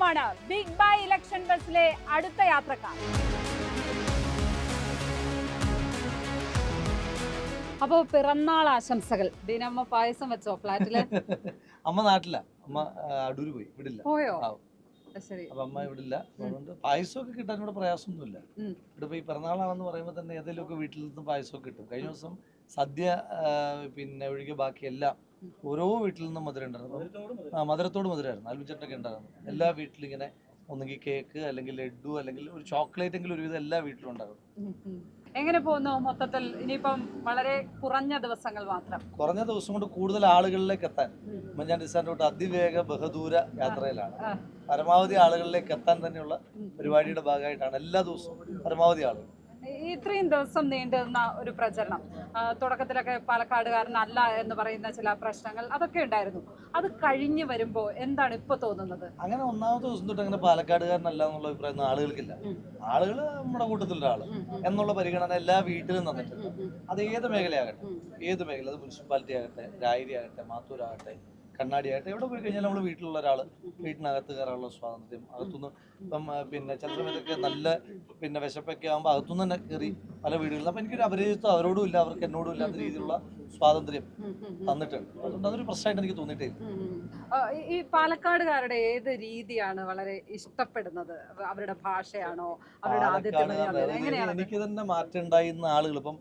അദ്ദേഹമാണ് big by election ബസ്സിലെ അടുത്ത യാത്രക്കാർ. അപ്പോ പിറന്നാൾ ആശംസകൾ. ദീനമ്മ പായസം വെച്ചോ ഫ്ലാറ്റില്? അമ്മ നാട്ടില, അമ്മ അടൂര് പോയി, വിടില്ല. പോയോ? ശരി. അപ്പൊ അമ്മ വിടില്ല. അതുകൊണ്ട് പായസമൊക്കെ കിട്ടാൻ ഇവിടെ പ്രയാസമൊന്നുമില്ല. ഇവിടെ ഈ പിറന്നാളാണെന്ന് പറയുമ്പോൾ തന്നെ ഏതെങ്കിലുമൊക്കെ വീട്ടിൽ നിന്ന് പായസമൊക്കെ കിട്ടും. കഴിഞ്ഞ ദിവസം സദ്യ പിന്നെ ഒഴികെ ബാക്കി എല്ലാം ഓരോ വീട്ടിൽ നിന്നും മധുരം ഉണ്ടായിരുന്നു. മധുരത്തോട് മധുരമായിരുന്നു. ആൽബിച്ചേട്ടനൊക്കെ ഉണ്ടായിരുന്നു. എല്ലാ വീട്ടിലും ഇങ്ങനെ ഒന്നുകിൽ കേക്ക് അല്ലെങ്കിൽ ലഡു അല്ലെങ്കിൽ ഒരു ചോക്ലേറ്റ് എങ്കിലും ഒരുവിധം എല്ലാ വീട്ടിലും ഉണ്ടാകും. എങ്ങനെ പോകുന്നു മൊത്തത്തിൽ? ഇനിയിപ്പം വളരെ കുറഞ്ഞ ദിവസങ്ങൾ മാത്രം. കുറഞ്ഞ ദിവസം കൊണ്ട് കൂടുതൽ ആളുകളിലേക്ക് എത്താൻ ഉമ്മൻചാണ്ടി ഡിസാൻഡോട്ട് അതിവേഗ ബഹദൂര യാത്രയിലാണ്. പരമാവധി ആളുകളിലേക്ക് എത്താൻ തന്നെയുള്ള പരിപാടിയുടെ ഭാഗമായിട്ടാണ് എല്ലാ ദിവസവും പരമാവധി ആളുകൾ. ഇത്രയും ദിവസം നീണ്ടുന്ന ഒരു പ്രചരണം, തുടക്കത്തിലൊക്കെ പാലക്കാടുകാരനല്ല എന്ന് പറയുന്ന ചില പ്രശ്നങ്ങൾ അതൊക്കെ ഉണ്ടായിരുന്നു. അത് കഴിഞ്ഞു വരുമ്പോ എന്താണ് ഇപ്പൊ തോന്നുന്നത്? അങ്ങനെ ഒന്നാമത്തെ ദിവസം തൊട്ട് അങ്ങനെ പാലക്കാടുകാരനല്ല എന്നുള്ള അഭിപ്രായം ആളുകൾക്കില്ല. ആളുകൾ നമ്മുടെ കൂട്ടത്തിലുള്ള ആള് എന്നുള്ള പരിഗണന എല്ലാ വീട്ടിലും തന്നിട്ടുണ്ട്. അത് ഏത് മേഖലയാകട്ടെ, ഏത് മേഖല, അത് മുനിസിപ്പാലിറ്റി ആകട്ടെ, രായരി ആകട്ടെ, മാത്തൂരാകട്ടെ, കണ്ണാടി ആകട്ടെ, എവിടെ പോയി കഴിഞ്ഞാൽ നമ്മൾ വീട്ടിലുള്ള ഒരാൾ വീട്ടിനകത്ത് കയറാനുള്ള സ്വാതന്ത്ര്യം, അകത്തുനിന്ന് ഇപ്പം പിന്നെ ചില സമയത്തൊക്കെ നല്ല പിന്നെ വിശപ്പൊക്കെ ആകുമ്പോൾ അകത്തുനിന്ന് തന്നെ കയറി പല വീടുകളിലും. അപ്പം എനിക്കൊരു അപരിചിതത്വം അവരോടും ഇല്ല, അവർക്ക് എന്നോടും ഇല്ലാത്ത രീതിയിലുള്ള സ്വാതന്ത്ര്യം തന്നിട്ടുണ്ട്. അതുകൊണ്ട് അതൊരു പ്രശ്നമായിട്ട് എനിക്ക് തോന്നിയിട്ടേ. ഈ പാലക്കാടുകാരുടെ ഏത് രീതിയാണ് വളരെ ഇഷ്ടപ്പെടുന്നത്? അവരുടെ ഭാഷയാണോ, അവരുടെ ആതിഥ്യം? എനിക്ക് തന്നെ മാറ്റം ഉണ്ടായിരുന്ന ആളുകൾ ഇപ്പം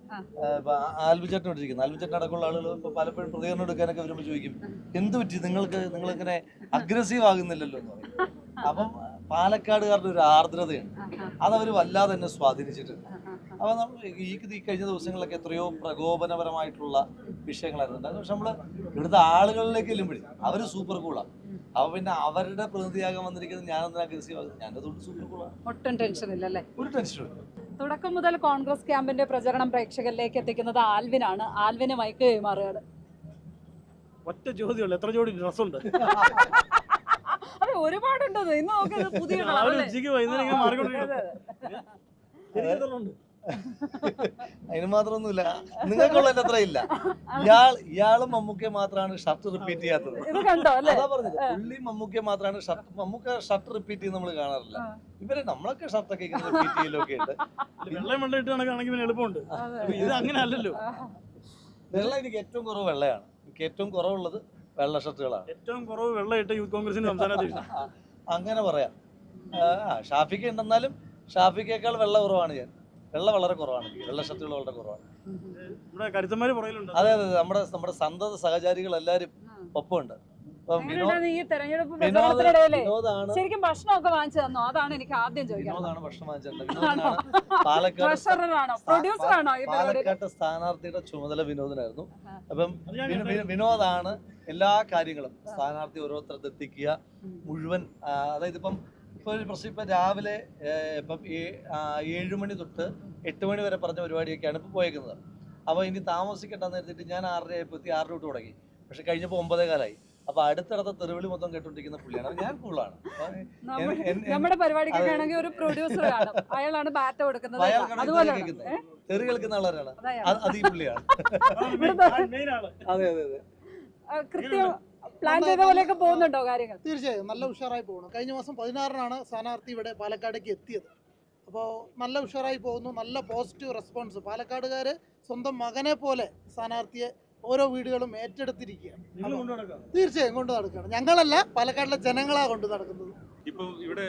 ആൽബിച്ചേട്ടൻ ഇട്ടിരിക്കുന്നു. ആൽബിച്ചേട്ടൻ അടക്കമുള്ള ആളുകൾ ഇപ്പൊ പലപ്പോഴും പ്രതികരണം എടുക്കാനൊക്കെ വരുമ്പോൾ ചോദിക്കും, എന്ത് പറ്റി നിങ്ങളിങ്ങനെ അഗ്രസീവ് ആകുന്നില്ലല്ലോ എന്ന് പറയും. അപ്പം പാലക്കാടുകാരുടെ ഒരു ആർദ്രതയുണ്ട്, അതവർ വല്ലാതെ തന്നെ സ്വാധീനിച്ചിട്ടുണ്ട്. അപ്പൊ നമ്മൾ ഈ കഴിഞ്ഞ ദിവസങ്ങളിലൊക്കെ എത്രയോ പ്രകോപനപരമായിട്ടുള്ള വിഷയങ്ങളായിരുന്നു. പക്ഷെ നമ്മള് ഇവിടുത്തെ ആളുകളിലേക്ക് ചെല്ലുമ്പോഴേ അവര് സൂപ്പർ കൂളാണ്. അപ്പൊ പിന്നെ അവരുടെ പ്രതിനിധിയാകാൻ വന്നിരിക്കുന്നത് ഞാനൊന്നും അഗ്രസീവ് ആകും, ഞാനതുകൊണ്ട് സൂപ്പർ കൂളാണ്. ഒട്ടും ടെൻഷൻ ഇല്ലല്ലേ? ഒരു ടെൻഷനും ഇല്ല. തുടക്കം മുതൽ കോൺഗ്രസ് ക്യാമ്പിന്റെ പ്രചരണം പ്രേക്ഷകരിലേക്ക് എത്തിക്കുന്നത് ആൽവിനാണ്. ആൽവിന് മൈക്ക് കൈമാറുകയാണ്. ഒറ്റ ചോദ്യമുള്ളൂ, എത്ര ജോഡി ഡ്രസ്സുണ്ട്? അതെ, ഒരുപാടുണ്ടോ? ഇന്ന് നോക്കിയത് പുതിയ അതിന് മാത്രമൊന്നുമില്ല, നിങ്ങൾക്കുള്ളതിന്റെ അത്ര ഇല്ല. ഇയാളും മമ്മൂക്കെ മാത്രമാണ് ഷർട്ട് റിപ്പീറ്റ് ചെയ്യാത്തത്. അതാ പറഞ്ഞത്, പുള്ളി മമ്മൂക്കെ മാത്രമാണ് മമ്മൂക്ക ഷർട്ട് റിപ്പീറ്റ് ചെയ്യുന്നത് നമ്മൾ കാണാറില്ല. ഇവരെ നമ്മളൊക്കെ ഷർട്ടൊക്കെ റിപ്പീറ്റ് ചെയ്യലൊക്കെ ഉണ്ട്. വെള്ളം വെള്ളം ഇട്ട് കണക്കാണെങ്കിൽ എളുപ്പമുണ്ട്. ഇത് അങ്ങനെ അല്ലല്ലോ. വെള്ളം എനിക്ക് ഏറ്റവും കുറവ് വെള്ളയാണ്. എനിക്ക് ഏറ്റവും കുറവുള്ളത് വെള്ള ഷർട്ടുകളാണ്. ഏറ്റവും കുറവ് വെള്ളം ഇട്ട് യൂത്ത് കോൺഗ്രസിന്റെ സംസ്ഥാന അങ്ങനെ പറയാം. ഷാഫിക്ക് ഉണ്ടെന്നാലും ഷാഫിക്കേക്കാൾ വെള്ള കുറവാണ് ഞാൻ. വെള്ള വളരെ കുറവാണ്, വെള്ള ഷർട്ടുകൾ വളരെ കുറവാണ്. അതെ അതെ, നമ്മുടെ സന്തത സഹചാരികൾ എല്ലാരും ഒപ്പമുണ്ട്. ശരിക്കും ഭക്ഷണമൊക്കെ വാങ്ങിച്ചു തന്നോ? അതാണ് എനിക്ക് ആദ്യം ചോദിക്കുന്നത്. വിനോദാണ് ഭക്ഷണം വാങ്ങിച്ചിട്ടുണ്ട്. പാലക്കാട്ട് സ്ഥാനാർത്ഥിയുടെ ചുമതല വിനോദിനായിരുന്നു. അപ്പം വിനോദാണ് എല്ലാ കാര്യങ്ങളും സ്ഥാനാർത്ഥി ഓരോരുത്തരത്ത് എത്തിക്കുക മുഴുവൻ. അതായത് ഇപ്പം ഒരു പ്രശ്നം, ഇപ്പം രാവിലെ ഇപ്പം 7 മണി തൊട്ട് 8 മണി വരെ പറഞ്ഞ പരിപാടിയൊക്കെയാണ് ഇപ്പോൾ പോയേക്കുന്നത്. അപ്പോൾ ഇനി താമസിക്കട്ടെന്ന് കരുതിയിട്ട് ഞാൻ 6:30 ആയപ്പോൾ 6 തൊട്ട് തുടങ്ങി. പക്ഷെ കഴിഞ്ഞപ്പോൾ 9:15 അപ്പോൾ അടുത്തടുത്ത തെരുവിളി മൊത്തം കേട്ടോണ്ടിരിക്കുന്ന പുള്ളിയാണ്. ഞാൻ കൂളാണ്. നമ്മുടെ പരിപാടിക്ക് ഒരു പ്രൊഡ്യൂസർ ആണ്, അയാളാണ് ബാറ്റ കൊടുക്കുന്നത്. തെറി കേൾക്കുന്ന ആളാണ്, അത് ഈ പുള്ളിയാണ്. അതെ അതെ അതെ. കൃത്യം പ്ലാൻ ചെയ്ത പോലെയൊക്കെ പോകുന്നുണ്ടോ കാര്യങ്ങൾ? തീർച്ചയായും നല്ല ഉഷാറായി പോകുന്നു. കഴിഞ്ഞ മാസം 16-നാണ് സ്ഥാനാർത്ഥി ഇവിടെ പാലക്കാടേക്ക് എത്തിയത്. അപ്പോൾ നല്ല ഉഷാറായി പോകുന്നു. നല്ല പോസിറ്റീവ് റെസ്പോൺസ്. പാലക്കാടുകാർ സ്വന്തം മകനെ പോലെ സ്ഥാനാർത്ഥിയെ ഓരോ വീടുകളും ഏറ്റെടുത്തിരിക്കുകയാണ്. തീർച്ചയായും കൊണ്ടു നടക്കുകയാണ്. ഞങ്ങളല്ല, പാലക്കാടിലെ ജനങ്ങളാണ് കൊണ്ടു നടക്കുന്നത്. ഇപ്പം ഇവിടെ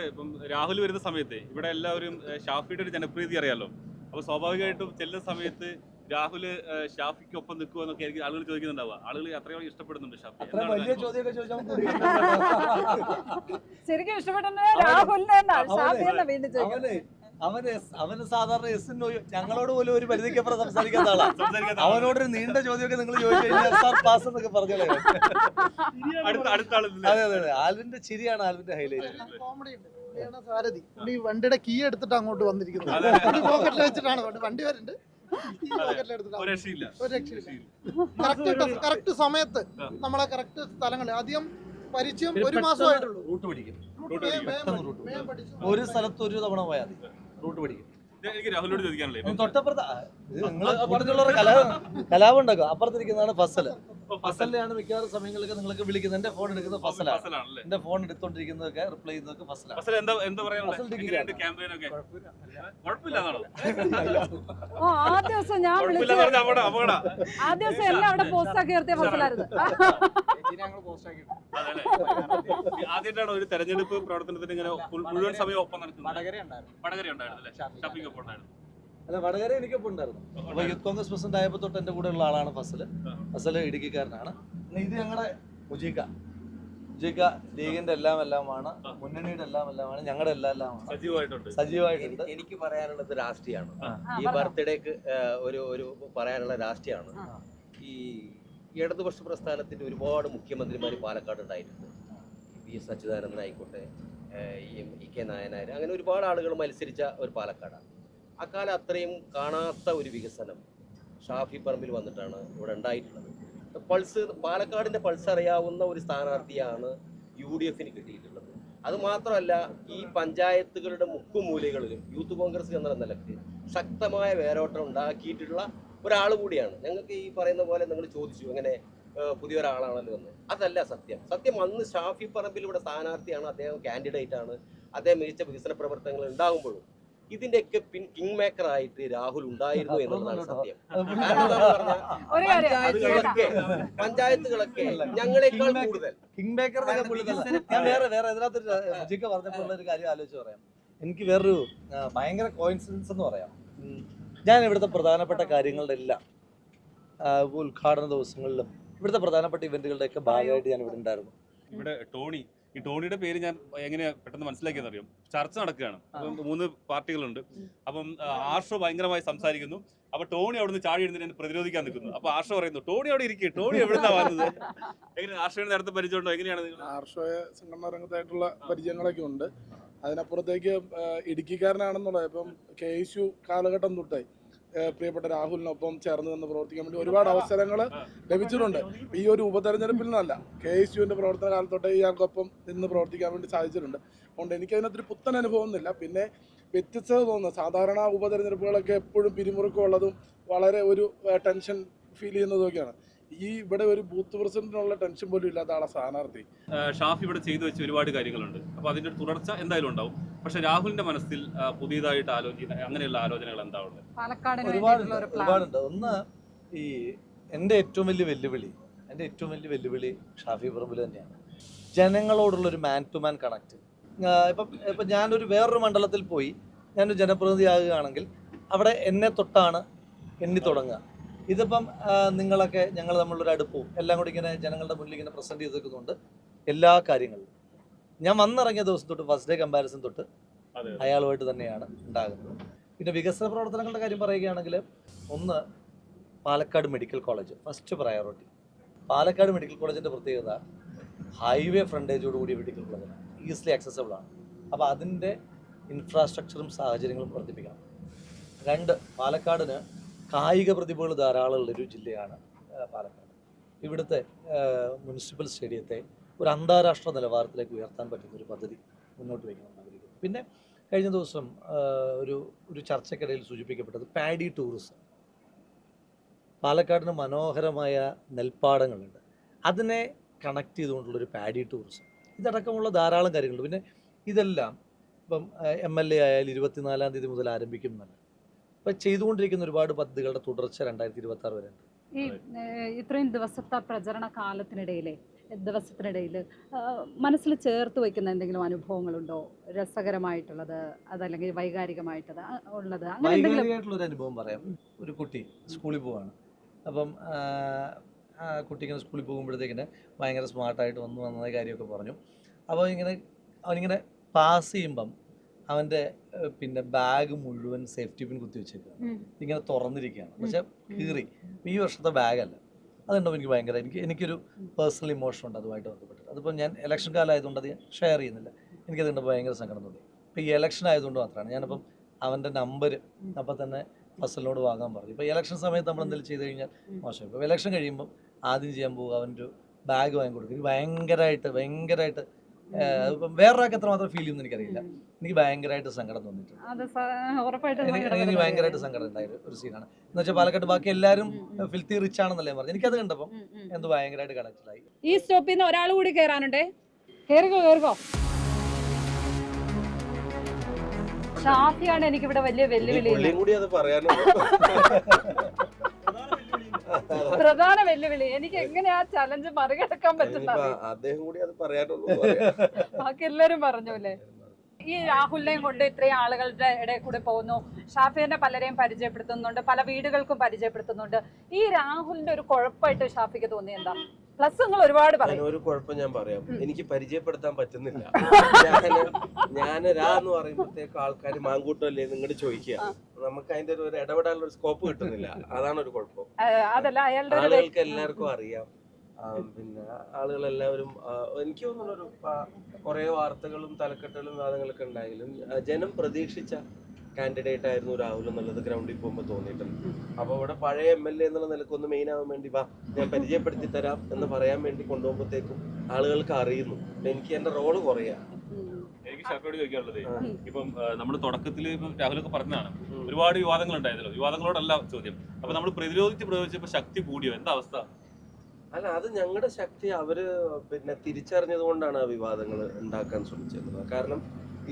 രാഹുൽ വരുന്ന സമയത്ത് ഇവിടെ എല്ലാവരും ഷാഫിയുടെ ഒരു ജനപ്രീതി അറിയാലോ. അപ്പോൾ സ്വാഭാവികമായിട്ടും ചെല്ലുന്ന സമയത്ത് രാഹുല് ഷാഫിക്കൊപ്പം നിൽക്കുമോ എന്നൊക്കെ ആയിരിക്കും ആളുകൾ ചോദിക്കുന്നുണ്ടാവുക. ആളുകൾ അത്രയോളം ഇഷ്ടപ്പെടുന്നുണ്ട് ഷാഫി. ശരിക്കും ഇഷ്ടപ്പെടുന്നത് രാഹുലിനെ. അവന് സാധാരണ എസ് ഞങ്ങളോട് പോലും ഒരു പരിധിക്കപ്പുറം സംസാരിക്കാത്ത ആളാണ്. അവനോടൊരു നീണ്ട ചോദ്യമൊക്കെ നിങ്ങൾ ചോദിച്ചു കഴിഞ്ഞാൽ പാസ് എന്നൊക്കെ പറഞ്ഞോളെ. അതെ അതെ അതെ, ആൽവിന്റെ ചിരിയാണ് ആൽവിന്റെ ഹൈലൈറ്റ്. കോമഡി ഉണ്ട്. സാരഥി പുള്ളി വണ്ടിയുടെ കീ എടുത്തിട്ട് അങ്ങോട്ട് വന്നിരിക്കുന്നത്. പോക്കറ്റിൽ വെച്ചിട്ടാണ് വണ്ടി വരുന്നുണ്ട്. കറക്റ്റ് സമയത്ത് നമ്മളെ കറക്റ്റ് സ്ഥലങ്ങളിൽ ആദ്യം പരിചയം 1 മാസമായിട്ടുള്ളൂ. റൂട്ട് പഠിക്കും. ഒരു സ്ഥലത്ത് ഒരു തവണ പോയാൽ മതി, റൂട്ട് പഠിക്കും. എനിക്ക് രാഹുലിനോട് ചോദിക്കാനല്ലേ, തൊട്ടപ്പുറത്ത് നിങ്ങൾ കലാപം ഉണ്ടാക്കുക. അപ്പുറത്തിരിക്കുന്നതാണ് ഫസൽ. ഫസലിനെയാണ് മിക്കവാറും സമയങ്ങളിലൊക്കെ നിങ്ങൾക്ക് വിളിക്കുന്നത്. എന്റെ ഫോൺ എടുക്കുന്നത് ഫസലാണ്. ഫസലാണല്ലേ? എന്റെ ഫോൺ എടുത്തോണ്ടിരിക്കുന്നതൊക്കെ റിപ്ലൈ ചെയ്യുന്നതൊക്കെ ഫസലാണ്. ഫസൽ എന്താ പറയാനുള്ളത്? ഫസൽ എങ്ങനെയുണ്ട് ക്യാമ്പയിനൊക്കെ? കുഴപ്പമില്ലാന്നാണോ? ഓ ആ ദിവസം ഞാൻ കുഴപ്പമില്ല വിളിച്ചത് പറഞ്ഞ അപകട. ആ ദിവസം എല്ലാം അവിടെ പോസ്റ്റ് ആക്കി നിർത്തിയ ഫസലായിരുന്നു. അതല്ലേ? ആദ്യമായിട്ടാണ് ഒരു തെരഞ്ഞെടുപ്പ് പ്രവർത്തനത്തിന് ഇങ്ങനെ മുഴുവൻ സമയം ഒപ്പം നടക്കുന്നത്. വടകര ഉണ്ടായിരുന്നു അല്ലേ? ഷാപ്പിംഗ് ഒപ്പം ഉണ്ടായിരുന്നു. അല്ല, വടകര എനിക്കൊപ്പം ഉണ്ടായിരുന്നു. അപ്പൊ യൂത്ത് കോൺഗ്രസ് പ്രസിഡന്റ് ആയപ്പോ തൊട്ട് എന്റെ കൂടെ ഉള്ള ആളാണ് ഫസൽ. ഫസൽ ഇടുക്കിക്കാരനാണ്. ഇത് ഞങ്ങളുടെ മുജീക്ക ലീഗിന്റെ എല്ലാമാണ്, മുന്നണിയുടെ എല്ലാമാണ്, ഞങ്ങളുടെ എല്ലാമാണ് സജീവമായിട്ടുണ്ട്. എനിക്ക് പറയാനുള്ളത് രാഷ്ട്രീയമാണ്. ഈ ബർത്ത്ഡേക്ക് ഒരു പറയാനുള്ള രാഷ്ട്രീയമാണ്. ഈ ഇടതുപക്ഷ പ്രസ്ഥാനത്തിന്റെ ഒരുപാട് മുഖ്യമന്ത്രിമാർ പാലക്കാട് ഉണ്ടായിട്ടുണ്ട്. വി.എസ്. അച്യുതാനന്ദൻ ആയിക്കോട്ടെ, ഇ.കെ. നായനാർ, അങ്ങനെ ഒരുപാട് ആളുകൾ മത്സരിച്ച ഒരു പാലക്കാടാണ്. അക്കാലം അത്രയും കാണാത്ത ഒരു വികസനം ഷാഫി പറമ്പിൽ വന്നിട്ടാണ് ഇവിടെ ഉണ്ടായിട്ടുള്ളത്. പാലക്കാടിന്റെ പൾസ് അറിയാവുന്ന ഒരു സ്ഥാനാർത്ഥിയാണ് UDF കിട്ടിയിട്ടുള്ളത്. അതുമാത്രമല്ല, ഈ പഞ്ചായത്തുകളുടെ മുക്കുമൂലകളിലും യൂത്ത് കോൺഗ്രസ് എന്ന നിലയ്ക്ക് ശക്തമായ വേരോട്ടം ഉണ്ടാക്കിയിട്ടുള്ള ഒരാൾ കൂടിയാണ്. ഞങ്ങൾക്ക് ഈ പറയുന്ന പോലെ നിങ്ങൾ ചോദിച്ചു എങ്ങനെ പുതിയൊരാളാണല്ലോ എന്ന്. അതല്ല സത്യം അന്ന് ഷാഫി പറമ്പിൽ ഇവിടെ സ്ഥാനാർത്ഥിയാണ്, അദ്ദേഹം കാൻഡിഡേറ്റ് ആണ്, അദ്ദേഹം മികച്ച വികസന പ്രവർത്തനങ്ങൾ ഉണ്ടാകുമ്പോഴും ഇതിന്റെയൊക്കെ കിങ് മേക്കർ ആയിട്ട് രാഹുൽ ഉണ്ടായിരുന്നു എന്നുള്ളതാണ് സത്യം. പഞ്ചായത്തുകളൊക്കെ ഞങ്ങളെക്കാൾ കൂടുതൽ കിങ് മേക്കർ. ഞാൻ വേറെ ഇതിനകത്തൊരു മുജിക്ക പറഞ്ഞപ്പോൾ ഒരു കാര്യം ആലോചിച്ച് പറയാം. എനിക്ക് വേറൊരു ഭയങ്കര കോയിൻസിഡൻസ് എന്ന് പറയാം. ഞാൻ ഇവിടുത്തെ പ്രധാനപ്പെട്ട കാര്യങ്ങളുടെ എല്ലാം ഉദ്ഘാടന ദിവസങ്ങളിലും ഇവിടുത്തെ പ്രധാനപ്പെട്ട ഇവന്റുകളുടെയൊക്കെ ഭാഗമായിട്ട് ഞാൻ ഇവിടെ ഉണ്ടായിരുന്നു. ഇവിടെ ഈ ടോണിയുടെ പേര് ഞാൻ എങ്ങനെയാ പെട്ടെന്ന് മനസ്സിലാക്കിയെന്ന് അറിയാം. ചർച്ച നടക്കുകയാണ്. അപ്പം 3 പാർട്ടികളുണ്ട്. അപ്പം ആർഷോ ഭയങ്കരമായി സംസാരിക്കുന്നു. അപ്പൊ ടോണി അവിടുന്ന് ചാടി എഴുന്നേറ്റ് പ്രതിരോധിക്കാൻ നിൽക്കുന്നു. അപ്പൊ ആർഷോ പറയുന്നു, ടോണി അവിടെ ഇരിക്കും, ടോണി എവിടുന്നാ വന്നത്? എങ്ങനെ ആർഷോയുടെ നേരത്തെ പരിചയമുണ്ടോ? എങ്ങനെയാണ് ആർഷോയെ സംഘടനാ രംഗത്തായിട്ടുള്ള പരിചയങ്ങളൊക്കെ ഉണ്ട്. അതിനപ്പുറത്തേക്ക് ഇടുക്കിക്കാരനാണെന്നുള്ളത് ഇപ്പം KSU കാലഘട്ടം തൊട്ടേ പ്രിയപ്പെട്ട രാഹുലിനൊപ്പം ചേർന്ന് നിന്ന് പ്രവർത്തിക്കാൻ വേണ്ടി ഒരുപാട് അവസരങ്ങൾ ലഭിച്ചിട്ടുണ്ട്. ഈ ഒരു ഉപതെരഞ്ഞെടുപ്പിൽ നിന്നല്ല, KSUവിൻ്റെ പ്രവർത്തന കാലത്തൊട്ടേ ഇയാൾക്കൊപ്പം നിന്ന് പ്രവർത്തിക്കാൻ വേണ്ടി സാധിച്ചിട്ടുണ്ട്. അതുകൊണ്ട് എനിക്കതിനകത്തൊരു പുത്തൻ അനുഭവം ഒന്നുമില്ല. പിന്നെ വ്യത്യസ്തത തോന്നുന്നു. സാധാരണ ഉപതെരഞ്ഞെടുപ്പുകളൊക്കെ എപ്പോഴും പിരിമുറുക്കമുള്ളതും വളരെ ഒരു ടെൻഷൻ ഫീൽ ചെയ്യുന്നതൊക്കെയാണ്. ഇവിടെ ഒരു ബൂത്ത് പ്രസിഡന്റിനുള്ള ടെൻഷൻ പോലും ഇല്ലാത്ത ആളെ സ്ഥാനാർത്ഥി. ഷാഫി ഇവിടെ ചെയ്തു വെച്ച ഒരുപാട് കാര്യങ്ങളുണ്ട്. അപ്പൊ അതിന്റെ ഒരു തുടർച്ച എന്തായാലും ഉണ്ടാവും. പക്ഷെ രാഹുലിന്റെ മനസ്സിൽ പുതിയതായിട്ട് അങ്ങനെയുള്ള ആലോചനകൾ എന്താ ഉള്ളത്? ഒരുപാടുണ്ട്. ഒന്ന്, ഈ എൻ്റെ ഏറ്റവും വലിയ വെല്ലുവിളി ഷാഫി പറമ്പിൽ തന്നെയാണ്. ജനങ്ങളോടുള്ള ഒരു മാൻ ടു മാൻ കണക്ട്. ഇപ്പം ഞാനൊരു വേറൊരു മണ്ഡലത്തിൽ പോയി ഞാനൊരു ജനപ്രതിനിധിയാകുകയാണെങ്കിൽ അവിടെ എന്നെ തൊട്ടാണ് എണ്ണി തുടങ്ങുക. ഇതിപ്പം ഞങ്ങൾ തമ്മിലൊരു അടുപ്പവും എല്ലാം കൂടി ഇങ്ങനെ ജനങ്ങളുടെ മുന്നിൽ ഇങ്ങനെ പ്രസന്റ് ചെയ്തിരിക്കുന്നുണ്ട്. എല്ലാ കാര്യങ്ങളിലും ഞാൻ വന്നിറങ്ങിയ ദിവസം തൊട്ട് ഫസ്റ്റ് ഡേ കമ്പാരിസൺ തൊട്ട് അയാളുമായിട്ട് തന്നെയാണ് ഉണ്ടാകുന്നത്. പിന്നെ വികസന പ്രവർത്തനങ്ങളുടെ കാര്യം പറയുകയാണെങ്കിൽ, ഒന്ന്, Palakkad medical college first priority. Palakkad medical കോളേജിൻ്റെ പ്രത്യേകത ഹൈവേ ഫ്രണ്ടേജോടുകൂടിയ മെഡിക്കൽ കോളേജാണ്, ഈസിലി ആക്സസബിൾ ആണ്. അപ്പോൾ അതിൻ്റെ ഇൻഫ്രാസ്ട്രക്ചറും സാഹചര്യങ്ങളും വർദ്ധിപ്പിക്കണം. 2, പാലക്കാടിന് കായിക പ്രതിഭകൾ ധാരാളമുള്ളൊരു ജില്ലയാണ് പാലക്കാട്. ഇവിടുത്തെ മുനിസിപ്പൽ സ്റ്റേഡിയത്തെ ഒരു അന്താരാഷ്ട്ര നിലവാരത്തിലേക്ക് ഉയർത്താൻ പറ്റുന്ന ഒരു പദ്ധതി മുന്നോട്ട് വയ്ക്കണം ആഗ്രഹിക്കുന്നു. പിന്നെ കഴിഞ്ഞ ദിവസം ഒരു ചർച്ചയ്ക്കിടയിൽ സൂചിപ്പിക്കപ്പെട്ടത് പാഡി ടൂറിസം. പാലക്കാടിന് മനോഹരമായ നെൽപ്പാടങ്ങളുണ്ട്, അതിനെ കണക്ട് ചെയ്തുകൊണ്ടുള്ളൊരു പാഡി ടൂറിസം, ഇതടക്കമുള്ള ധാരാളം കാര്യങ്ങളുണ്ട്. പിന്നെ ഇതെല്ലാം ഇപ്പം MLA ആയാൽ 24-ാം തീയതി മുതൽ ആരംഭിക്കും എന്നാണ് ഇപ്പം ചെയ്തുകൊണ്ടിരിക്കുന്ന ഒരുപാട് പദ്ധതികളുടെ തുടർച്ച 2026 വരെ ഉണ്ട്. ഈ ഇത്രയും ദിവസത്തെ പ്രചരണ ദിവസത്തിനിടയിൽ മനസ്സിൽ ചേർത്ത് വയ്ക്കുന്ന എന്തെങ്കിലും അനുഭവങ്ങളുണ്ടോ? രസകരമായിട്ടുള്ളത്, അതല്ലെങ്കിൽ വൈകാരികമായിട്ടുള്ളത് ഉള്ളത്? വൈകാരികമായിട്ടുള്ളൊരു അനുഭവം പറയാം. ഒരു കുട്ടി സ്കൂളിൽ പോവാണ്. അപ്പം കുട്ടി ഇങ്ങനെ സ്കൂളിൽ പോകുമ്പോഴത്തേക്കിന് ഭയങ്കര സ്മാർട്ടായിട്ട് വന്ന കാര്യമൊക്കെ പറഞ്ഞു. അപ്പോൾ അവനിങ്ങനെ പാസ് ചെയ്യുമ്പം അവൻ്റെ പിന്നെ ബാഗ് മുഴുവൻ സേഫ്റ്റി പിൻ കുത്തി വെച്ചേക്കുകയാണ്, ഇങ്ങനെ തുറന്നിരിക്കുകയാണ്. പക്ഷെ കീറി. ഈ വർഷത്തെ ബാഗല്ല. അതുണ്ടോ എനിക്കൊരു പേഴ്സണൽ ഇമോഷൻ ഉണ്ട് അതുമായിട്ട് ബന്ധപ്പെട്ടിട്ട്. അതിപ്പോൾ ഞാൻ ഇലക്ഷൻ കാലമായതുകൊണ്ട് അത് ഷെയർ ചെയ്യുന്നില്ല. എനിക്കത് കണ്ടപ്പോൾ ഭയങ്കര സങ്കടം തോന്നി. ഇപ്പോൾ ഈ ഇലക്ഷൻ ആയതുകൊണ്ട് മാത്രമാണ് ഞാനിപ്പം അവൻ്റെ നമ്പർ അപ്പം തന്നെ ഫസലിനോട് വാങ്ങാൻ പറഞ്ഞു. ഇപ്പോൾ ഇലക്ഷൻ സമയത്ത് നമ്മൾ എന്തെങ്കിലും ചെയ്ത് കഴിഞ്ഞാൽ മോശം. ഇപ്പോൾ ഇലക്ഷൻ കഴിയുമ്പം ആദ്യം ചെയ്യാൻ പോകുക അവനൊരു ബാഗ് വാങ്ങി കൊടുക്കും. ഭയങ്കരമായിട്ട് ഇപ്പം വേറൊരാൾക്ക് എത്രമാത്രം ഫീൽ ചെയ്യുമെന്ന് എനിക്കറിയില്ല. എനിക്ക് ഭയങ്കരമായിട്ട് സങ്കടം തോന്നിയിട്ടുണ്ട്. അത് ഉറപ്പായിട്ടും എനിക്ക് ഭയങ്കരമായിട്ട് സങ്കടം ഉണ്ടായ ഒരു സീനാണ്. എന്ന് വെച്ചാൽ പാലക്കാട് ബാക്കി എല്ലാവരും ഫിൽത്തി റിച്ച് ആണെന്നല്ലേ പറഞ്ഞു. എനിക്കത് കണ്ടപ്പോൾ എന്തോ ഭയങ്കരമായിട്ട് കണക്റ്റഡ് ആയി. ഈ സ്റ്റോപ്പിൽ നിന്ന് ഒരാൾ കൂടി കയറാനുണ്ടേ. കേറുകോ. ഷാഫിയാണ് എനിക്കിവിടെ വലിയ വെല്ലുവിളി, പ്രധാന വെല്ലുവിളി. എനിക്ക് എങ്ങനെ ആ ചലഞ്ച് മറികടക്കാൻ പറ്റുന്നത്? അദ്ദേഹം കൂടി അത് പറയാനുള്ളൂ. ബാക്കി എല്ലാരും പറഞ്ഞു അല്ലേ. ഈ രാഹുലിനെയും കൊണ്ട് ഇത്രയും ആളുകളുടെ ഇടയിൽ കൂടെ പോകുന്നു, ഷാഫിനെ പലരെയും പരിചയപ്പെടുത്തുന്നുണ്ട്, പല വീടുകൾക്കും പരിചയപ്പെടുത്തുന്നുണ്ട്. ഈ രാഹുലിന്റെ ഒരു കുഴപ്പമായിട്ട് ഷാഫിക്ക് തോന്നി എന്താ? പ്ലസ് നിങ്ങൾ ഒരുപാട് പറയും. ഒരു കുഴപ്പം ഞാൻ പറയാം, എനിക്ക് പരിചയപ്പെടുത്താൻ പറ്റുന്നില്ല. ഞാൻ എന്ന് പറയുമ്പോഴത്തേക്ക് ആൾക്കാർ മാങ്കൂട്ടല്ലേ നിങ്ങോട്ട് ചോദിക്കുക, നമുക്ക് അതിന്റെ ഒരു ഇടപെടാനുള്ള ഒരു സ്കോപ്പ് കിട്ടുന്നില്ല. അതാണ് ഒരു കുഴപ്പം. അതല്ല അയാളുടെ ആളുകൾക്ക് എല്ലാവർക്കും അറിയാം. പിന്നെ ആളുകളെല്ലാവരും എനിക്ക് തോന്നുന്നു ഒരു കുറെ വാർത്തകളും തലക്കെട്ടുകളും വാദങ്ങളൊക്കെ ഉണ്ടായാലും ജനം പ്രതീക്ഷിച്ച കാൻഡിഡേറ്റ് ആയിരുന്നു രാഹുൽ എന്നുള്ളത് ഗ്രൗണ്ടിൽ പോകുമ്പോൾ തോന്നിയിട്ടുണ്ട്. അപ്പൊ ഇവിടെ പഴയ MLA എന്നുള്ള നിലക്കൊന്ന് മെയിൻ ആവാൻ വേണ്ടി വാ ഞാൻ പരിചയപ്പെടുത്തി തരാം എന്ന് പറയാൻ വേണ്ടി കൊണ്ടുപോകുമ്പോഴത്തേക്കും ആളുകൾക്ക് അറിയുന്നു. എനിക്ക് എന്റെ റോള് കുറയാ. എനിക്ക് ഷാഫിയോട് ചോദിക്കാനുള്ളത്, ഇപ്പം നമ്മുടെ തുടക്കത്തിൽ ഇപ്പം രാഹുലൊക്കെ പറഞ്ഞതാണ് ഒരുപാട് വിവാദങ്ങൾ ഉണ്ടായതല്ലോ. വിവാദങ്ങളോടല്ല ചോദ്യം. അപ്പൊ നമ്മൾ പ്രതിരോധിച്ചപ്പോ ശക്തി കൂടിയോ? എന്താ അവസ്ഥ? അല്ല, അത് ഞങ്ങളുടെ ശക്തി അവര് പിന്നെ തിരിച്ചറിഞ്ഞത് കൊണ്ടാണ് ആ വിവാദങ്ങൾ ഉണ്ടാക്കാൻ ശ്രമിച്ചത്. കാരണം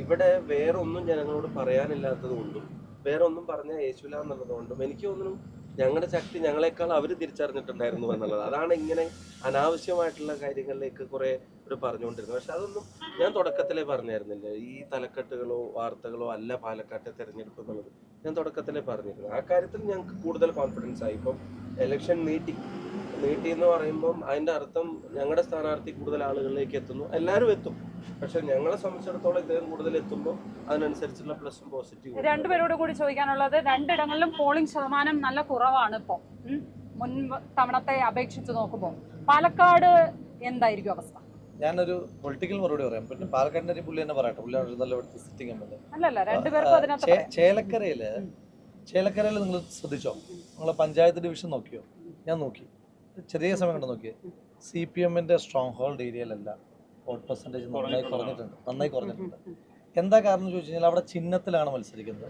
ഇവിടെ വേറൊന്നും ജനങ്ങളോട് പറയാനില്ലാത്തത് കൊണ്ടും വേറൊന്നും പറഞ്ഞാൽ യേശുല എന്നുള്ളത് കൊണ്ടും എനിക്ക് തോന്നുന്നു ഞങ്ങളുടെ ശക്തി ഞങ്ങളെക്കാൾ അവർ തിരിച്ചറിഞ്ഞിട്ടുണ്ടായിരുന്നു എന്നുള്ളത്. അതാണ് ഇങ്ങനെ അനാവശ്യമായിട്ടുള്ള കാര്യങ്ങളിലേക്ക് കുറെ ഒരു പറഞ്ഞുകൊണ്ടിരുന്നത്. പക്ഷെ അതൊന്നും ഞാൻ തുടക്കത്തിലേ പറഞ്ഞായിരുന്നില്ല. ഈ തലക്കെട്ടുകളോ വാർത്തകളോ അല്ല പാലക്കാട്ടെ തെരഞ്ഞെടുപ്പ് എന്നുള്ളത് ഞാൻ തുടക്കത്തിലേ പറഞ്ഞിരുന്നു. ആ കാര്യത്തിൽ ഞങ്ങൾക്ക് കൂടുതൽ കോൺഫിഡൻസ് ആയി. ഇപ്പം എലക്ഷൻ നീട്ടി എന്ന് പറയുമ്പം അതിന്റെ അർത്ഥം ഞങ്ങളുടെ സ്ഥാനാർത്ഥി കൂടുതൽ ആളുകളിലേക്ക് എത്തുന്നു. എല്ലാവരും എത്തും, പക്ഷെ ഞങ്ങളെ സംബന്ധിച്ചിടത്തോളം ഇദ്ദേഹം കൂടുതൽ എത്തുമ്പോൾ അതിനനുസരിച്ചുള്ള പ്ലസും പോസിറ്റീവും. രണ്ടുപേരോട് കൂടി ചോദിക്കാനുള്ളത്, രണ്ടിടങ്ങളിലും പോളിംഗ് ശതമാനം നല്ല കുറവാണ് ഇപ്പോൾ മുൻ തവണത്തെ അപേക്ഷിച്ച് നോക്കുമ്പോൾ. പാലക്കാട് എന്തായിരിക്കും അവസ്ഥ? ഞാനൊരു പൊളിറ്റിക്കൽ മറുപടി പറയാം. പിന്നെ പാലക്കാടിന്റെ പുള്ളി തന്നെ പറയട്ടെ. പുള്ളിയാണ് നല്ല സിറ്റിംഗ് MLA. അല്ലല്ല, രണ്ടുപേർക്കും അതിനകത്ത് ചേലക്കരയിൽ നിങ്ങൾ ശ്രദ്ധിച്ചോ? നിങ്ങൾ പഞ്ചായത്ത് ഡിവിഷൻ നോക്കിയോ? ഞാൻ നോക്കി, ചെറിയ സമയം കൊണ്ട് നോക്കിയത്. CPMന്റെ സ്ട്രോങ് ഹോൾഡ് ഏരിയയിലല്ല വോട്ട് പെർസെൻറ്റേജ് നന്നായി കുറഞ്ഞിട്ടുണ്ട്. എന്താ കാരണം ചോദിച്ചു കഴിഞ്ഞാൽ അവിടെ ചിഹ്നത്തിലാണ് മത്സരിക്കുന്നത്.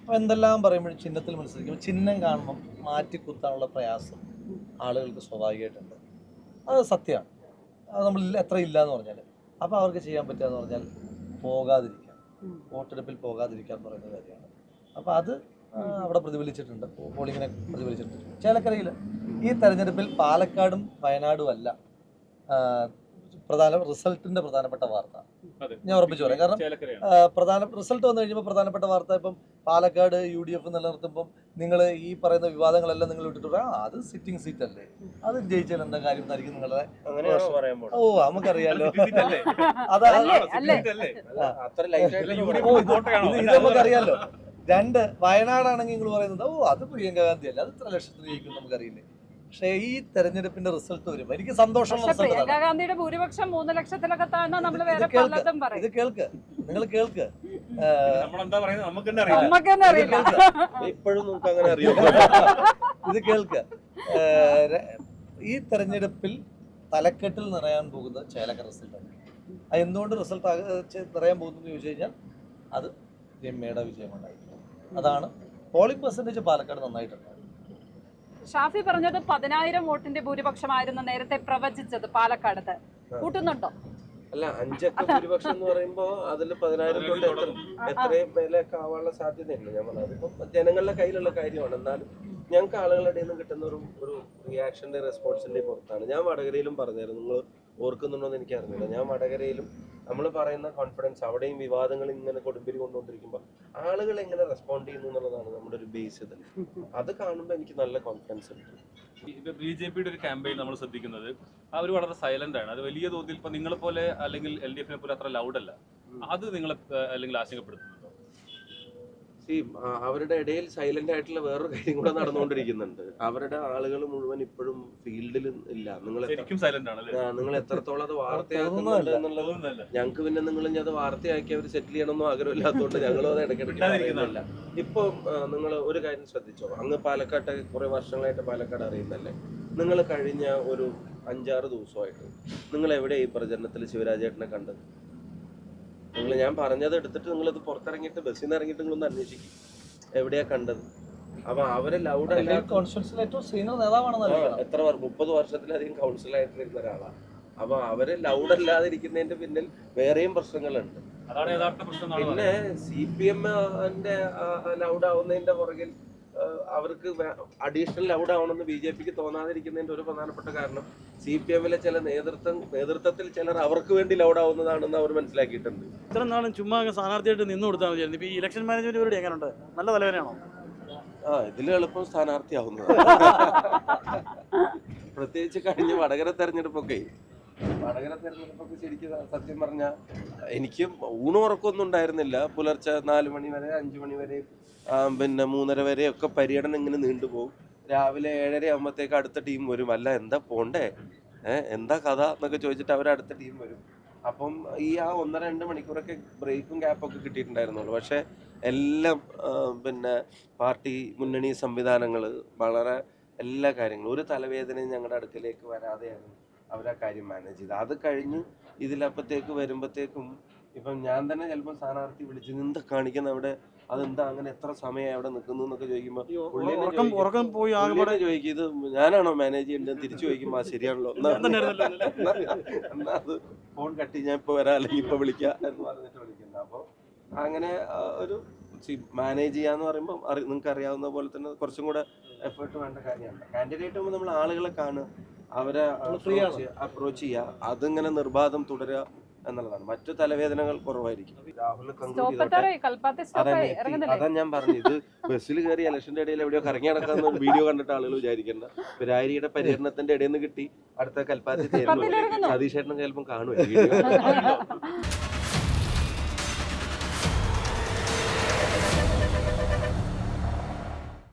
അപ്പോൾ എന്തെല്ലാം പറയുമ്പോഴും ചിഹ്നത്തിൽ മത്സരിക്കുമ്പോൾ ചിഹ്നം കാണുമ്പം മാറ്റിക്കുത്താനുള്ള പ്രയാസം ആളുകൾക്ക് സ്വാഭാവികമായിട്ടുണ്ട്. അത് സത്യമാണ്. അത് നമ്മൾ എത്ര ഇല്ല എന്ന് പറഞ്ഞാൽ, അപ്പോൾ അവർക്ക് ചെയ്യാൻ പറ്റുക എന്ന് പറഞ്ഞാൽ പോകാതിരിക്കാം, വോട്ടെടുപ്പിൽ പോകാതിരിക്കുക എന്ന് പറയുന്ന കാര്യമാണ്. അപ്പോൾ അത് അവിടെ പ്രതിഫലിച്ചിട്ടുണ്ട്, പോളിങ്ങിനെ പ്രതിഫലിച്ചിട്ടുണ്ട്. ചേലക്കരയിൽ ഈ തെരഞ്ഞെടുപ്പിൽ പാലക്കാടും വയനാടും അല്ല റിസൾട്ടിന്റെ പ്രധാനപ്പെട്ട വാർത്ത. ഞാൻ ഉറപ്പിച്ചു പറയാം. കാരണം റിസൾട്ട് വന്നു കഴിയുമ്പോൾ പ്രധാനപ്പെട്ട വാർത്ത ഇപ്പം പാലക്കാട് UDF നിലനിർത്തുമ്പം നിങ്ങൾ ഈ പറയുന്ന വിവാദങ്ങളെല്ലാം നിങ്ങൾ വിട്ടിട്ട് അത് സിറ്റിംഗ് സീറ്റ് അല്ലേ, അത് ജയിച്ചാൽ എന്താ കാര്യം എന്നായിരിക്കും നിങ്ങളുടെ. ഓ നമുക്കറിയാലോ, ഇത് നമുക്കറിയാലോ. രണ്ട്, വയനാടാണെങ്കിൽ നിങ്ങൾ പറയുന്നത് അത് പ്രിയങ്ക ഗാന്ധി അല്ല, അത് ഇത്ര ലക്ഷത്തിന് ജയിക്കും നമുക്കറിയില്ലേ. പക്ഷേ ഈ തെരഞ്ഞെടുപ്പിന്റെ റിസൾട്ട് വരുമ്പോൾ എനിക്ക് സന്തോഷമുള്ള പ്രിയങ്ക ഗാന്ധിയുടെ ഭൂരിപക്ഷം 3 ലക്ഷത്തിലൊക്കെ താഴ്ന്ന നമ്മൾ വേറെ പലതും പറയും. ഇത് കേൾക്ക്, നിങ്ങൾ കേൾക്ക്, ഇത് കേൾക്ക്. ഈ തെരഞ്ഞെടുപ്പിൽ തലക്കെട്ടിൽ നിറയാൻ പോകുന്ന ചേലക്കര റിസൾട്ടാണ്. അത് എന്തുകൊണ്ട് റിസൾട്ട് നിറയാൻ പോകുന്നത് ചോദിച്ചു കഴിഞ്ഞാൽ അത് രമ്യയുടെ വിജയമുണ്ടായിരുന്നു. അതാണ് പോളിംഗ് പെർസെൻറ്റേജ് പാലക്കാട് നന്നായിട്ടുണ്ട്. ഷാഫി പറഞ്ഞത് 10,000 വോട്ടിന്റെ ഭൂരിപക്ഷമായിരുന്നു നേരത്തെ പ്രവചിച്ചത് പാലക്കാടത്ത്. കൂട്ടുന്നുണ്ടോ? അല്ല, 5 ഭൂരിപക്ഷം എന്ന് പറയുമ്പോ അതിൽ 10,000 തൊട്ട് എത്രയും മേലൊക്കെ ആവാനുള്ള സാധ്യതയുണ്ട്. ഞാൻ പറഞ്ഞത് ഇപ്പം ജനങ്ങളുടെ കയ്യിലുള്ള കാര്യമാണ്. എന്നാലും ഞങ്ങൾക്ക് ആളുകളുടെ നിന്ന് കിട്ടുന്ന ഒരു റിയാക്ഷന്റെ റെസ്പോൺസിന്റെ പുറത്താണ്. ഞാൻ വടകരയിലും പറഞ്ഞായിരുന്നു, നിങ്ങൾ ഓർക്കുന്നുണ്ടോ എന്ന് എനിക്ക് അറിഞ്ഞില്ല. ഞാൻ വടകരയിലും നമ്മൾ പറയുന്ന കോൺഫിഡൻസ്, അവിടെയും വിവാദങ്ങൾ ഇങ്ങനെ കൊടുമ്പിരി കൊണ്ടുകൊണ്ടിരിക്കുമ്പോൾ ആളുകൾ എങ്ങനെ റെസ്പോണ്ട് ചെയ്യുന്നു എന്നുള്ളതാണ് നമ്മുടെ ഒരു ബേസ്. ഇത് അത് കാണുമ്പോൾ എനിക്ക് നല്ല കോൺഫിഡൻസ് ഉണ്ട്. ഇപ്പൊ BJPയുടെ ഒരു ക്യാമ്പയിൻ നമ്മൾ ശ്രദ്ധിക്കുന്നത് അവർ വളരെ സൈലന്റ് ആണ്. അത് വലിയ തോതിൽ ഇപ്പൊ നിങ്ങളെ പോലെ അല്ലെങ്കിൽ LDF പോലെ അത്ര ലൗഡ് അല്ല. അത് നിങ്ങളെ അല്ലെങ്കിൽ ആശങ്കപ്പെടുത്തുന്നുണ്ടോ? അവരുടെ ഇടയിൽ സൈലന്റ് ആയിട്ടുള്ള വേറൊരു കാര്യം കൂടെ നടന്നുകൊണ്ടിരിക്കുന്നുണ്ട്. അവരുടെ ആളുകൾ മുഴുവൻ ഇപ്പോഴും ഫീൽഡിൽ ഇല്ല. നിങ്ങൾ എത്രത്തോളം അത് വാർത്തയാക്കുന്നുണ്ട് എന്നുള്ളത് ഞങ്ങൾക്ക് പിന്നെ നിങ്ങൾ അത് വാർത്തയാക്കി അവർ സെറ്റിൽ ചെയ്യണമെന്നും ആഗ്രഹമില്ലാത്തതുകൊണ്ട് ഞങ്ങളും അത് ഇടയ്ക്കിടയ്ക്ക് പറയുന്നില്ല. ഇപ്പൊ നിങ്ങൾ ഒരു കാര്യം ശ്രദ്ധിച്ചോ, അങ്ങ് പാലക്കാട്ടെ കുറെ വർഷങ്ങളായിട്ട് പാലക്കാട് അറിയുന്നല്ലേ, നിങ്ങൾ കഴിഞ്ഞ ഒരു 5-6 ദിവസമായിട്ട് നിങ്ങൾ എവിടെ ഈ പ്രചരണത്തിൽ ശിവരാജേട്ടനെ കണ്ടത്? ഞാൻ പറഞ്ഞത് എടുത്തിട്ട് നിങ്ങളിത് പുറത്തിറങ്ങിയിട്ട് ബസ്സിൽ നിന്ന് ഇറങ്ങിയിട്ട് നിങ്ങളൊന്ന് അന്വേഷിക്കും എവിടെയാ കണ്ടത്. അപ്പൊ അവരെ ലൗഡ് അല്ല, കോൺസ്റ്റിറ്റ്യൂഷനിൽ ഏറ്റവും സീനിയർ നേതാവാണെന്നല്ല എത്ര 30 വർഷത്തിലധികം കൗൺസിലായിട്ടിരുന്ന ഒരാളാണ്. അപ്പൊ അവരെ ലൗഡ് അല്ലാതിരിക്കുന്നതിന്റെ പിന്നിൽ വേറെയും പ്രശ്നങ്ങളുണ്ട്. അതാണ് യഥാർത്ഥ പ്രശ്നം. പിന്നെ CPM ലൗഡ് ആവുന്നതിന്റെ പുറകിൽ അവർക്ക് അഡീഷണൽ ലൗഡ് ആവണമെന്ന് BJPക്ക് തോന്നാതിരിക്കുന്നതിന്റെ ഒരു പ്രധാനപ്പെട്ട കാരണം CPM-ലെ ചില നേതൃത്വത്തിൽ ചിലർ അവർക്ക് വേണ്ടി ലൗഡ് ആവുന്നതാണെന്ന് അവർ മനസ്സിലാക്കിയിട്ടുണ്ട്. ഇത്ര നാളും ചുമ്മാ സ്ഥാനാർത്ഥിയായിട്ട് നിന്ന് കൊടുത്താൽ മതിയായിരുന്നു. ഇപ്പൊ ഈ ഇലക്ഷൻ മാനേജ്മെന്റ് ഇവരുടെ എങ്ങനെയുണ്ട്? നല്ല തലവനാണോ? ഇതിൽ എളുപ്പം സ്ഥാനാർത്ഥിയാവുന്നത്. പ്രത്യേകിച്ച് കഴിഞ്ഞ വടകര തെരഞ്ഞെടുപ്പൊക്കെ ശരിക്കും സത്യം പറഞ്ഞാൽ എനിക്ക് ഊണുറക്കൊന്നും ഉണ്ടായിരുന്നില്ല. പുലർച്ചെ 4 മണി വരെ 5 മണി വരെ പിന്നെ 3:30 വരെ ഒക്കെ പര്യടനം ഇങ്ങനെ നീണ്ടുപോകും. രാവിലെ 7:30 ആകുമ്പോഴത്തേക്ക് അടുത്ത ടീം വരും. അല്ല എന്താ പോണ്ടേ, എന്താ കഥ എന്നൊക്കെ ചോദിച്ചിട്ട് അവരടുത്ത ടീം വരും. അപ്പം ഈ 1-2 മണിക്കൂറൊക്കെ ബ്രേക്കും ഗ്യാപ്പൊക്കെ കിട്ടിയിട്ടുണ്ടായിരുന്നുള്ളൂ. പക്ഷെ എല്ലാം പിന്നെ പാർട്ടി മുന്നണി സംവിധാനങ്ങൾ വളരെ എല്ലാ കാര്യങ്ങളും ഒരു തലവേദനയും ഞങ്ങളുടെ അടുക്കലേക്ക് വരാതെയാണ് അവരാ കാര്യം മാനേജ് ചെയ്തത്. അത് കഴിഞ്ഞ് ഇതിലപ്പത്തേക്ക് വരുമ്പോഴത്തേക്കും ഇപ്പം ഞാൻ തന്നെ ചിലപ്പോൾ സ്ഥാനാർത്ഥി വിളിച്ച് എന്താ കാണിക്കുന്ന അവിടെ, അതെന്താ അങ്ങനെ എത്ര സമയം അവിടെ നിൽക്കുന്നു എന്നൊക്കെ ചോദിക്കുമ്പോൾ ചോദിക്കും ഇത് ഞാനാണോ മാനേജ് ചെയ്യേണ്ടത്, തിരിച്ചു ചോദിക്കുമ്പോൾ ശരിയാണല്ലോ എന്നാ അത് ഫോൺ കട്ടി ഞാൻ ഇപ്പോൾ വരാം അല്ലെങ്കിൽ ഇപ്പോൾ വിളിക്കാം എന്ന് പറഞ്ഞിട്ട് വിളിക്കുന്നത്. അപ്പോൾ അങ്ങനെ ഒരു മാനേജ് ചെയ്യാന്ന് പറയുമ്പോൾ നിങ്ങൾക്ക് അറിയാവുന്ന പോലെ തന്നെ കുറച്ചും കൂടെ എഫേർട്ട് വേണ്ട കാര്യമാണ്. കാൻഡിഡേറ്റ് ആകുമ്പോൾ നമ്മൾ ആളുകളെ കാണുക, അവരെ അപ്രോച്ച് ചെയ്യുക, അതിങ്ങനെ നിർബാധം തുടരുക എന്നുള്ളതാണ്. മറ്റു തലവേദനകൾ കുറവായിരിക്കും. രാഹുൽ അതാ ഞാൻ പറഞ്ഞു, ഇത് ബസ്സിൽ കയറി ഇലക്ഷന്റെ ഇടയിൽ എവിടെയോ കറങ്ങി നടക്കാന്ന് വീഡിയോ കണ്ടിട്ട് ആളുകൾ വിചാരിക്കേണ്ട. രാരിയുടെ പര്യടനത്തിന്റെ ഇടയിൽ നിന്ന് കിട്ടി അടുത്ത കൽപ്പാത്തി ചേരുന്നു. സതീഷേട്ടനും ചിലപ്പം കാണുമോ വീഡിയോ.